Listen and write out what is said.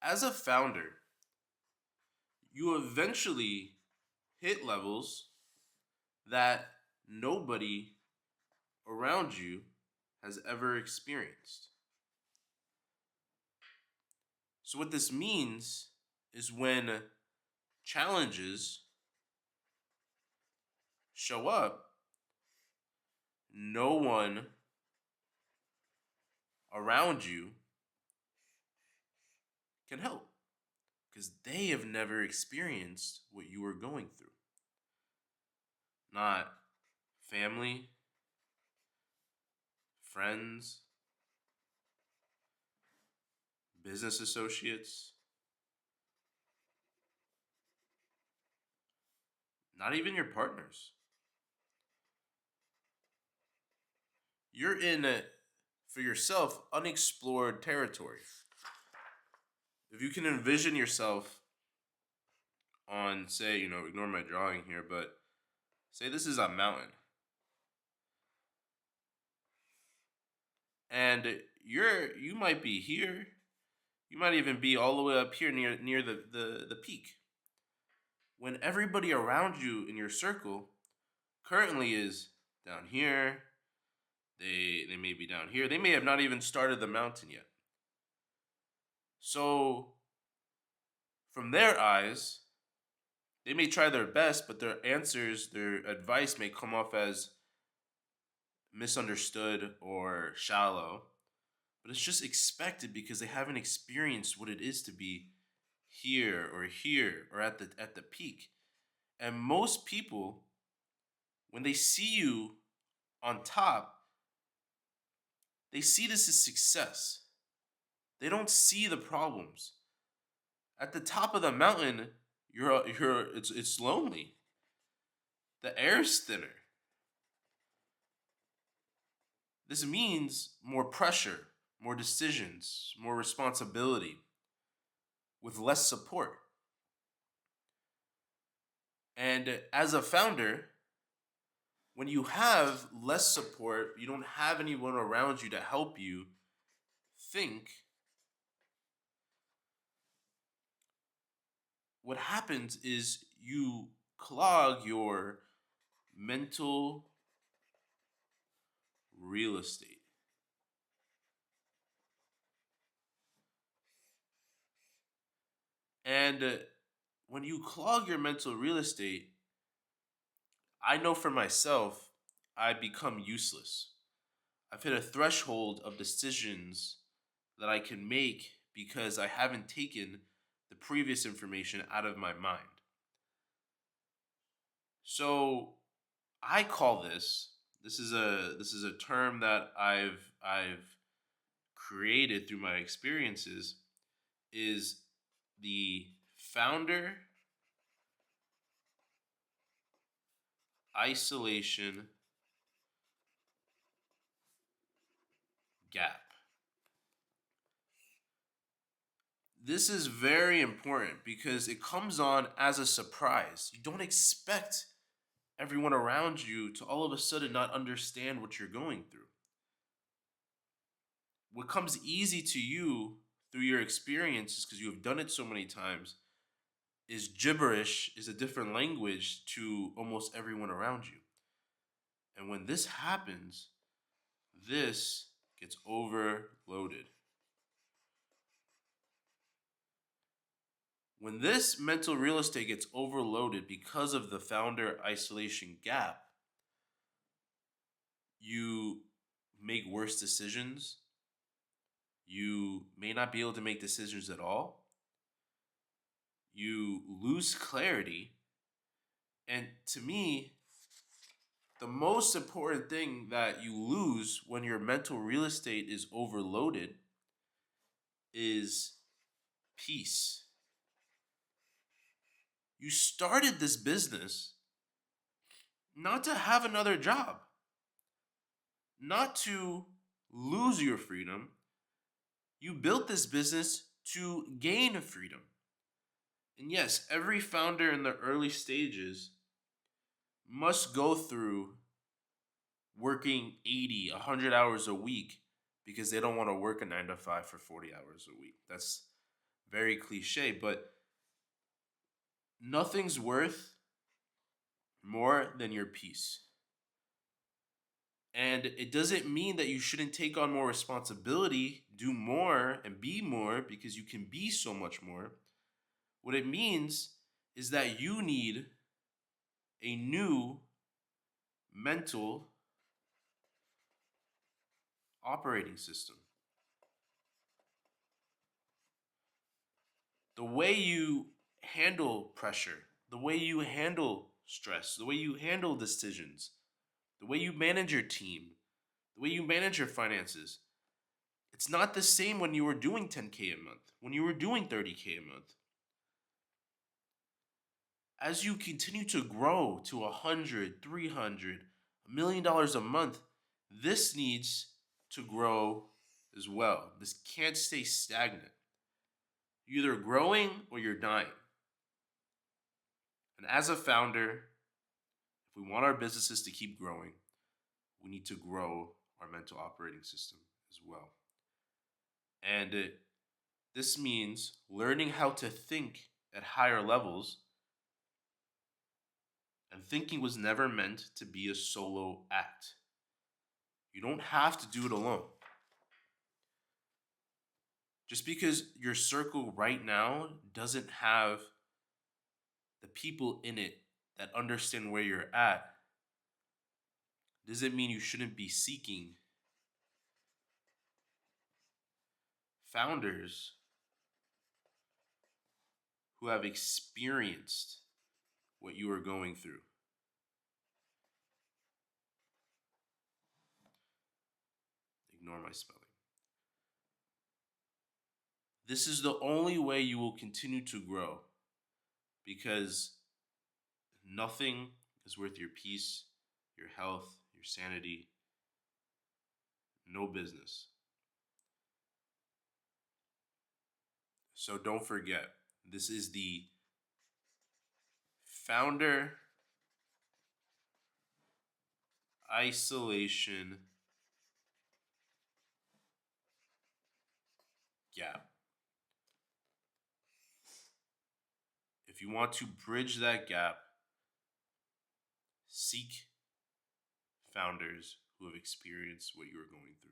As a founder, you eventually hit levels that nobody around you has ever experienced. So, what this means is when challenges show up, no one around you can help because they have never experienced what you are going through. Not family, friends, business associates, not even your partners. You're in for yourself, unexplored territory. If you can envision yourself on, say, ignore my drawing here, but say this is a mountain, and you might be here, you might even be all the way up here near the peak. When everybody around you in your circle currently is down here, they may be down here. They may have not even started the mountain yet. So from their eyes, they may try their best, but their answers, their advice may come off as misunderstood or shallow. But it's just expected because they haven't experienced what it is to be here or at the peak. And most people, when they see you on top, they see this as success. They don't see the problems. At the top of the mountain, it's lonely. The air's thinner. This means more pressure, more decisions, more responsibility, with less support. And as a founder, when you have less support, you don't have anyone around you to help you think, what happens is you clog your mental real estate. And when you clog your mental real estate, I know for myself, I become useless. I've hit a threshold of decisions that I can make because I haven't taken the previous information out of my mind. So I call this is a term that I've created through my experiences, is the founder isolation gap. This is very important because it comes on as a surprise. You don't expect everyone around you to all of a sudden not understand what you're going through. What comes easy to you through your experiences, because you have done it so many times, is gibberish, is a different language to almost everyone around you. And when this happens, this gets overloaded. When this mental real estate gets overloaded because of the founder isolation gap, you make worse decisions. You may not be able to make decisions at all. You lose clarity. And to me, the most important thing that you lose when your mental real estate is overloaded is peace. You started this business not to have another job, not to lose your freedom. You built this business to gain freedom. And yes, every founder in the early stages must go through working 80, 100 hours a week because they don't want to work a 9 to 5 for 40 hours a week. That's very cliche, but nothing's worth more than your peace. And it doesn't mean that you shouldn't take on more responsibility, do more, and be more because you can be so much more. What it means is that you need a new mental operating system. The way you handle pressure, the way you handle stress, the way you handle decisions, the way you manage your team, the way you manage your finances. It's not the same when you were doing 10K a month, when you were doing 30K a month. As you continue to grow to 100, 300, $1 million a month, this needs to grow as well. This can't stay stagnant. You're either growing or you're dying. And as a founder, if we want our businesses to keep growing, we need to grow our mental operating system as well. And this means learning how to think at higher levels. And thinking was never meant to be a solo act. You don't have to do it alone. Just because your circle right now doesn't have the people in it that understand where you're at, doesn't mean you shouldn't be seeking founders who have experienced what you are going through. Ignore my spelling. This is the only way you will continue to grow, because nothing is worth your peace, your health, your sanity. No business. So don't forget, this is the founder isolation gap. If you want to bridge that gap, seek founders who have experienced what you are going through.